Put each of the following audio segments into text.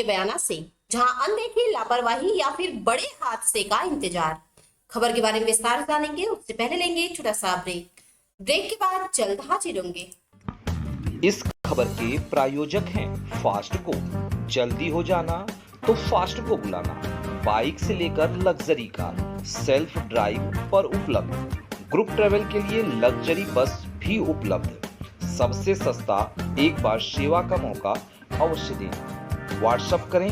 के बयाना से, जहां अनदेखी, लापरवाही या फिर बड़े हादसे का इंतजार। खबर के बारे में विस्तार से जानेंगे, उससे पहले लेंगे एक छोटा सा ब्रेक के बाद जल्द हाजिर होंगे। इस खबर के प्रायोजक हैं फास्टको। जल्दी हो जाना तो फास्टको बुलाना। बाइक से लेकर लग्जरी कार, सेल्फ ड्राइव पर उपलब्ध। ग्रुप ट्रेवल के लिए लग्जरी बस भी उपलब्ध। सबसे सस्ता एक बार सेवा का मौका अवश्य दें। व्हाट्सएप करें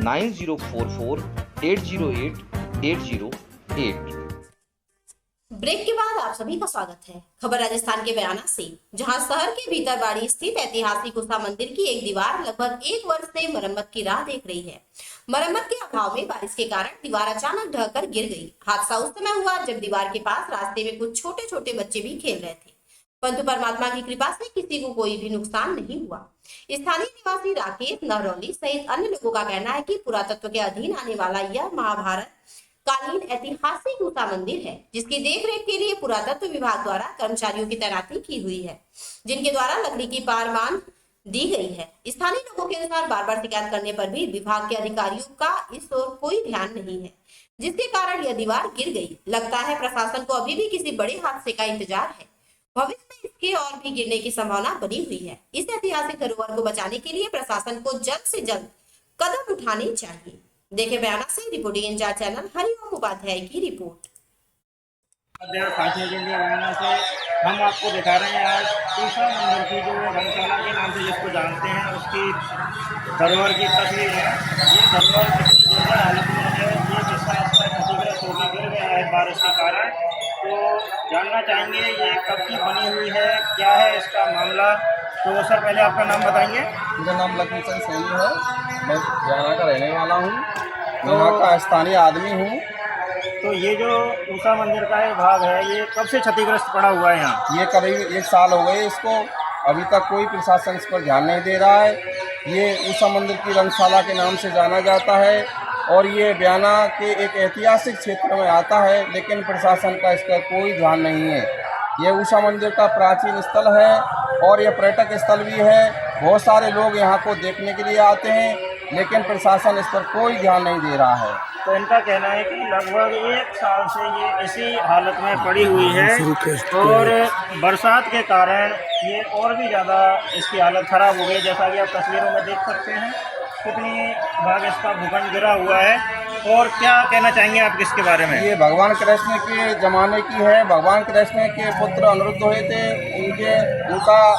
9044808808। ब्रेक के बाद आप सभी का स्वागत है। खबर राजस्थान के बयाना से, जहां शहर के भीतर बाड़ी स्थित ऐतिहासिक उषा मंदिर की एक दीवार लगभग 1 वर्ष से मरम्मत की राह देख रही है। मरम्मत के अभाव में बारिश के कारण दीवार अचानक ढहकर गिर गई। हादसा उस समय हुआ जब दीवार के पास रास्ते में कुछ छोटे छोटे बच्चे भी खेल रहे थे, परंतु परमात्मा की कृपा से किसी को कोई भी नुकसान नहीं हुआ। स्थानीय निवासी राकेश नहरौली सहित अन्य लोगों का कहना है कि पुरातत्व के अधीन आने वाला यह महाभारत कालीन ऐतिहासिक उषा मंदिर है, जिसकी देखरेख के लिए पुरातत्व विभाग द्वारा कर्मचारियों की तैनाती की हुई है, जिनके द्वारा लकड़ी की पारमान दी गई है। स्थानीय लोगों के अनुसार बार बार शिकायत करने पर भी विभाग के अधिकारियों का इस ओर कोई ध्यान नहीं है, जिसके कारण यह दीवार गिर गई। लगता है प्रशासन को अभी भी किसी बड़े हादसे का इंतजार है। भविष्य में इसके और भी गिरने की संभावना बनी हुई है। इस ऐतिहासिक धरोहर को बचाने के लिए प्रशासन को जल्द से जल्द कदम उठाने चाहिए। देखे बयाना से reporting in charge channel Hariom Upadhyay की रिपोर्ट। बयाना से हम आपको दिखा रहे हैं आज उषा मंदिर की जो रंगशाला के नाम से जिसको जानते हैं उसकी धरोहर की तस्वीर है। ये धरोहर कितनी जोरदार हालत में है, ये जिसका क्षतिग्रस्त होकर गिर गया है बारिश के कारण। तो जानना चाहेंगे ये कब की बनी हुई है, क्या है इसका मामला। तो सर पहले आपका नाम बताएंगे। मेरा नाम लक्ष्मीचंद सैनी है, मैं बयाना का रहने वाला हूँ, मैं यहाँ का स्थानीय आदमी हूँ। तो ये जो उषा मंदिर का एक भाग है, ये कब से क्षतिग्रस्त पड़ा हुआ है यहाँ? ये करीब 1 साल हो गए इसको, अभी तक कोई प्रशासन इस पर ध्यान नहीं दे रहा है। ये उषा मंदिर की रंगशाला के नाम से जाना जाता है और ये बयाना के एक ऐतिहासिक क्षेत्र में आता है, लेकिन प्रशासन का इस पर कोई ध्यान नहीं है। ये उषा मंदिर का प्राचीन स्थल है और ये पर्यटक स्थल भी है। बहुत सारे लोग यहाँ को देखने के लिए आते हैं, लेकिन प्रशासन इस पर कोई ध्यान नहीं दे रहा है। तो इनका कहना है कि लगभग 1 साल से ये इसी हालत में पड़ी हुई है और बरसात के कारण ये और भी ज़्यादा इसकी हालत ख़राब हो गई। जैसा कि आप तस्वीरों में देख सकते हैं कितनी भाग इसका भूखंड गिरा हुआ है। और क्या कहना चाहेंगे आप इसके बारे में? ये भगवान कृष्ण के ज़माने की है। भगवान कृष्ण के पुत्र अनिरुद्ध हुए थे, उनका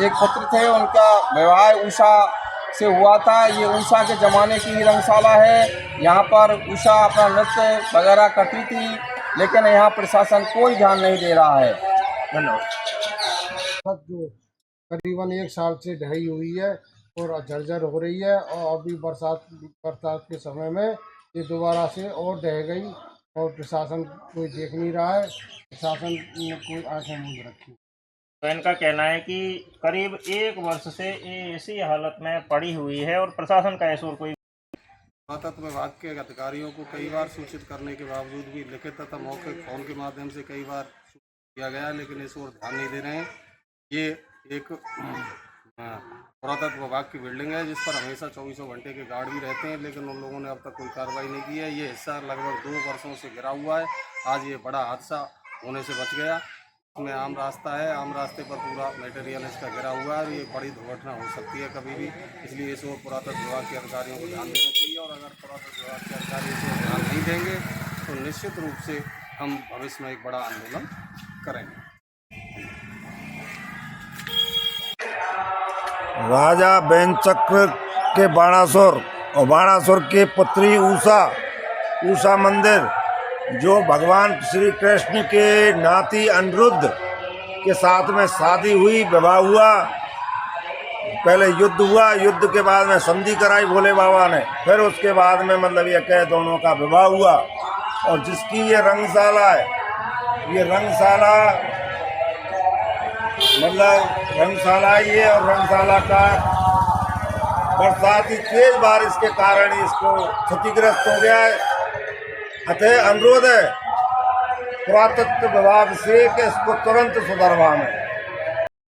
एक पुत्र थे, उनका विवाह उषा से हुआ था। ये उषा के ज़माने की ही रंगशाला है। यहाँ पर उषा अपना नृत्य वगैरह करती थी, लेकिन यहाँ प्रशासन कोई ध्यान नहीं दे रहा है। धन्यवाद। जो करीबन 1 साल से ढही हुई है और जर्जर हो रही है, और अभी बरसात के समय में ये दोबारा से और ढह गई और प्रशासन कोई देख नहीं रहा है। प्रशासन ने कोई आंखें मूंद रखी। तो इनका कहना है कि करीब 1 वर्ष से ये इसी हालत में पड़ी हुई है और प्रशासन का ऐसा कोई। पुरातत्व विभाग के अधिकारियों को कई बार सूचित करने के बावजूद भी लिखित तथा मौखिक फोन के माध्यम से कई बार किया गया, लेकिन इस ओर ध्यान नहीं दे रहे हैं। ये एक पुरातत्व विभाग की बिल्डिंग है जिस पर हमेशा 24 घंटे के गार्ड भी रहते हैं, लेकिन उन लोगों ने अब तक कोई कार्रवाई नहीं की है। ये हिस्सा लगभग 2 वर्षों से गिरा हुआ है। आज ये बड़ा हादसा होने से बच गया। इसमें आम रास्ता है, आम रास्ते पर पूरा मटेरियल इसका गिरा हुआ है और ये बड़ी दुर्घटना हो सकती है कभी भी। इसलिए इस ओर पुरातत्व विभाग के अधिकारियों को ध्यान देना चाहिए, और अगर पुरातत्व विभाग के अधिकारी इस ओर ध्यान नहीं देंगे तो निश्चित रूप से हम भविष्य में एक बड़ा आंदोलन करेंगे। राजा बेनचक्र के बाणासुर और बाणासुर के पुत्री उषा मंदिर, जो भगवान श्री कृष्ण के नाती अनिरुद्ध के साथ में शादी हुई, विवाह हुआ, पहले युद्ध हुआ, युद्ध के बाद में संधि कराई भोले बाबा ने, फिर उसके बाद में मतलब ये कह दोनों का विवाह हुआ। और जिसकी ये रंगशाला है, ये रंगशाला मतलब रंगशाला ये, और रंगशाला का बरसाती तेज बारिश के कारण इसको क्षतिग्रस्त हो गया है। अतः अनुरोध है पुरातत्व विभाग से कि इसको तुरंत सुधरवाएं।